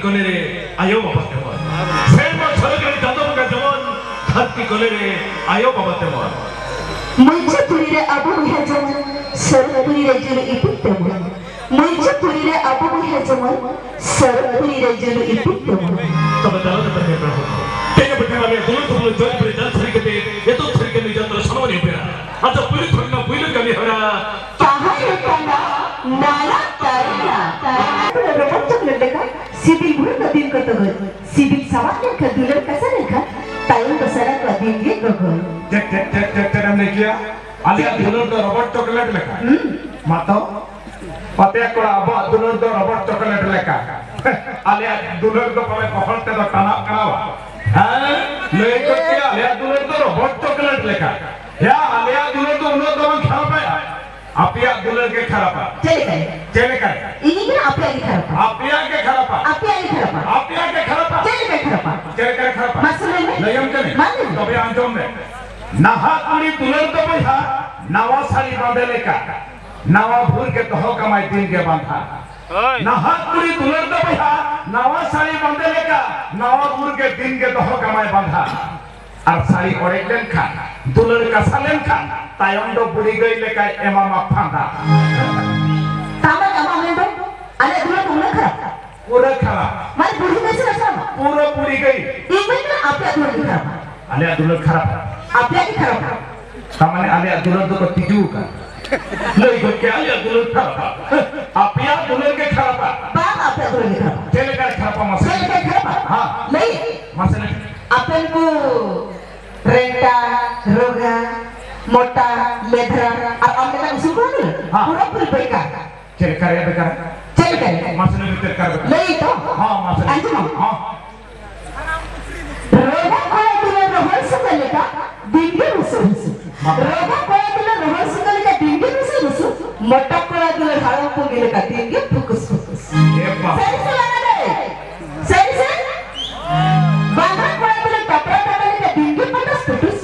कोले रे आयो बाबा तेमन सेमा सरकारी दादम का जवान धरती कोले रे आयो बाबा तेमन मुझे पुरी रे अबु है जवान सरपुरी रे जुल इपुत तेमन मुझे पुरी रे अबु है जवान सरपुरी रे जुल इपुत तेमन तब दालो तब ने प्रभु तेरे बेटे वाले दोनों दोनों जोड़ पर जान छरी के ये तो छरी के निजात रसनो नहीं पेरा अच्छा पुरी थोड़ा पुरी कमी हो रहा कहाँ है कना नाला तारा तारा रोबोट चॉकलेट देखा सिबिल बुढ़ का दिन को तो गए सिबिल सामान का दुलर कैसा देखा टाइम तो सारा का दिन ये को गए तेरे हमने किया आलिया दुलर तो रोबोट चॉकलेट लेका मातो पते कोड़ा अब दुलर तो रोबोट चॉकलेट लेका आलिया दुलर तो पहले पकड़ते तो टाना करावा हाँ लेको क्या आलिया दुलर तो रोबोट चॉकलेट लेका या आलिया दुलर तो उन्होंने तो हम खराब है आपिया दुलर के खराब चले कर इन्हीं के आपिया के खराब आपिया के खराब चले कर खराब मसले में नहीं हम करें तबे अंजम में नहा कुड़ी दुलर तो भैया नवा साड़ी बांधे लेका नवा भूल के तो कमाई दिन के बांधा नहा कुड़ी दुलर तो भैया नवा साड़ी बांधे लेका नवा भूल के दिन के तो कमाई बांधा और साड़ी ओरेगन खा दुलर का सालेन खा तायम दो बुढ़ी गई लेका एमा माफांदा तामन एमा में दो अरे दुलर पूरा खराब मैं बुढ़ी कैसे रखा पूरा पूरी गई एक महीना आपया दुलर खराब अलिया दुलर खराब आपया की खराब तामने अलिया दुलर तो तिजू का नहीं को क्या अलिया दुलर खराब आपया दुलर के खराब बाप आपया दुलर के खराब चले कर खराब मसले चले कर खराब हाँ नहीं मसले अपन को रेंटा रोगा मोटा लेधरा और हमने का उसूल नहीं पूरा पूरी पैका चले कर ये कर चल कर मसले में कर नहीं तो हाँ मसले हाँ रोगा कोई दिले रोहल से लेका डिंगे उसूल रोगा कोई दिले रोहल से लेका डिंगे उसूल मोटा कोई दिले हारों को गिले का डिंगे फुकुस ये बात सही से लगा दे सही से बांद्रा कोई दिले टपरा टपरा का डिंगे पटस फुकुस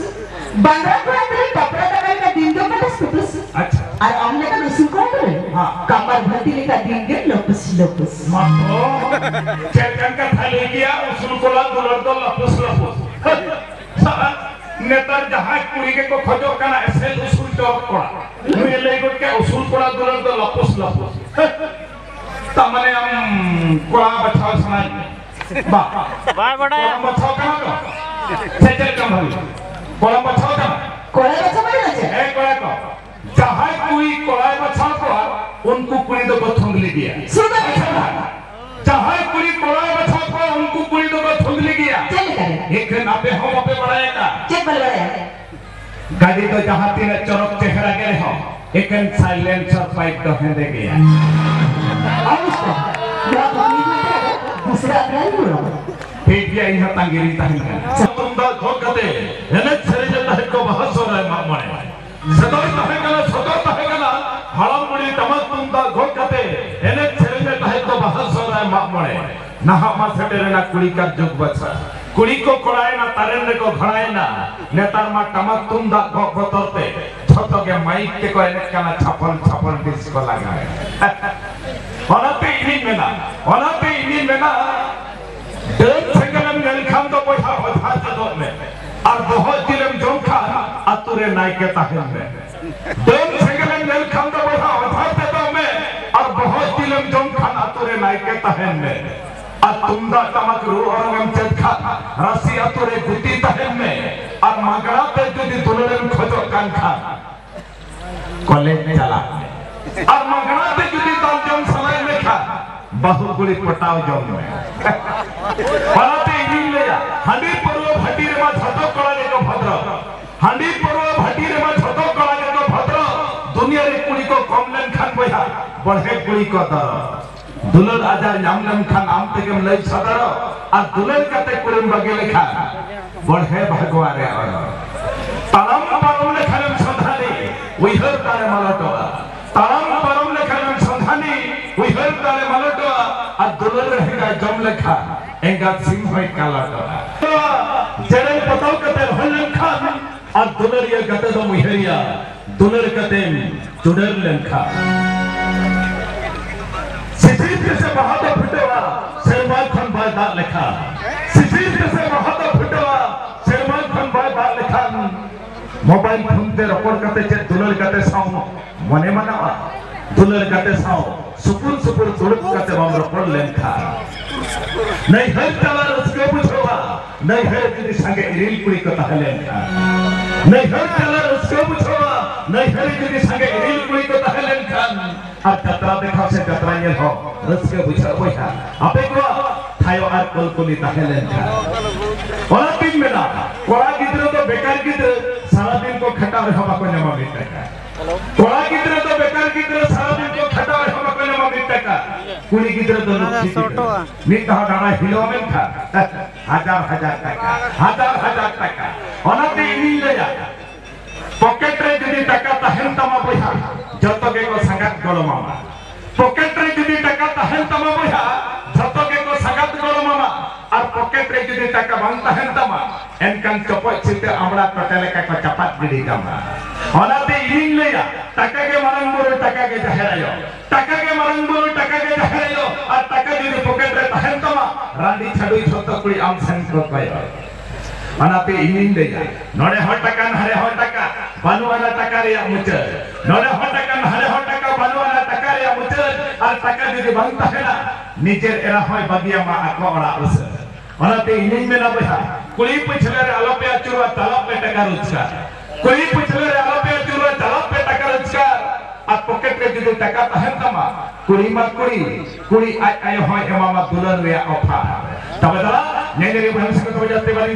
बांद्रा कोई दिले टपरा टपरा का डिंगे पटस फुकुस अच्छा और हमने का उसूल कोई दिले हाँ कमर भरती लेका डिंगे लपस मातो चेकन का थाली किया उसूल कोला दुलर तो लपस साला नेता जहाँ कुड़ी के को खोजो करना ऐसे उसूल चौक कोड़ा मुझे लेगो क्या उसूल कोला दुलर तो लपस तमने हम कोला बचाओ समाज बाय बड़ा कोला बचाओ करना तो चेचल कम भाई कोला बचाओ करना कोला बचाओ ना है कोला को जहाँ कोई कोला बचाओ कोला उनको कुड़ी तो बथुंगली दिया जहाँ कुड़ी कोला बचाओ कोला उनको कुड़ी तो बथुंगली दिया एक नापे हम अपे बढ़ाएगा चेक बढ़ाया गाड़ी तो जहाँ तेरे चौक चेहरा गए हो एक साइलेंसर पाइप तो है दे गया दूसरा फिर भी यहाँ तंगेरी तंगे तुम दा धोखते है छरे जता है को बहुत सो रहा है मामले सदोर तहे कला हड़म मुड़ी तमक तुम दा धोखते है छरे जता है को बहुत सो रहा है मामले ना हम सेटेरे ना कुड़ी का जुग बचा कुड़ी को कोड़ाए ना तारेंद्र को घड़ाए ना नेतार मा तमक तुम दा धोखते छोटो के माइक के को एने काना छपन डिस्को लगाए ओनाते इनी में ना डेढ़ सेकंड में नलखाम तो पैसा बधा दो में और बहुत दिलम जोंखा अतुरे नाई के ताहन में डेढ़ सेकंड में नलखाम तो पैसा बधा दो में और बहुत दिलम जोंखा अतुरे नाई के ताहन में और तुमदा तमक रू और हम चटखा रसी अतुरे गुटी ताहन में और मगड़ा पे जुदी तुलरन खोजो कांखा कॉलेज में चला और मगड़ा पे जुदी ताल जम समय में खा बहुगुड़ी पटाव जम में बनाते इनिंग ले जा हंडी पर्व भट्टी रे मा छतो कला ले को भद्र हंडी पर्व भट्टी रे मा छतो कला ले को भद्र दुनिया रे कुड़ी को कमलन खान पैसा बढ़े कुड़ी को दर दुलर आजार नामलन खान आम ते के लई सदर आ दुलर कते कुड़म बगे लेखा बढ़े भगवारे और तलम परम ले खरम संधानी विहर तारे मलटो तलम परम ले खरम संधानी विहर तारे मलटो आ दुलर रहेगा जम लेखा एंगा सिंह होय कालाटो जरे पताव कते हलन खान और दुलर ये कते दो मुहरिया दुलर कते जुडर लेखा सिद्धित से बहादुर फटेवा शर्मा खान दाग लेखा सिसिर से महतो फुटवा सेरमा खन बाय बाग लेखा मोबाइल फोन ते रपड़ करते चे दुलर करते साउ मने मनावा दुलर करते साउ सुपुर सुपुर दुलर करते हम रपड़ लेखा नहीं हर चला रसके बुझवा नहीं हर यदि संगे इरिल कुड़ी को तहले नहीं हर चला रसके बुझवा नहीं हर यदि संगे इरिल कुड़ी को तहले আর যাত্রা দেখা সে যাত্রা নিয়ে হ রসকে বুঝা বইয়া আপে কো থায়ো আর কলকলি তাহলেন ওরা তিন মেলা কোড়া গিদ্র তো বেকার গিদ্র সারা দিন কো খটা হবা কো নামা মিটাকা কোড়া গিদ্র তো বেকার গিদ্র সারা দিন কো খটা হবা কো নামা মিটাকা কুড়ি গিদ্র তো মিটা দাঁড়া হিলোমেন খা হাজার হাজার টাকা অনাতে ইনি লয়া পকেট রে যদি টাকা তাহেন তামা বইয়া जतो के को संगत गलो मामा पॉकेट रे जदी टाका तहन तमा बया जतो के को संगत गलो मामा और पॉकेट रे जदी टाका बांग तहन तमा एनकान चपच चिते आमड़ा टटेले का को चपात गिडी जामा ओनाते इनिंग लेया टाका के मारंग बोरो टाका के जहरायो टाका के मारंग बोरो टाका के जहरायो और टाका जदी पॉकेट रे तहन तमा रांडी छडुई जतो कुड़ी आम सन को कयो अनाते इनिंग लेया नोडे हो टाका नहरे हो टाका बानुवाला टाका रे मुचर नोडे हो टाका नहरे हो टाका बानुवाला टाका रे मुचर और टाका जदी बांगता है ना निजेर एरा होय बगिया मा आको ओड़ा उस अनाते इनिंग में ना बहा कुली पुछले रे आलोपे अचुरवा तलब पे टाका रोजगार कुली पुछले रे आलोपे अचुरवा तलब पे टाका रोजगार और पॉकेट रे जदी टाका तहन तमा कुली मा कुली आय होय एमामा दुलर रे ऑफर तबे दला नेने रे भविष्य को जाते बारी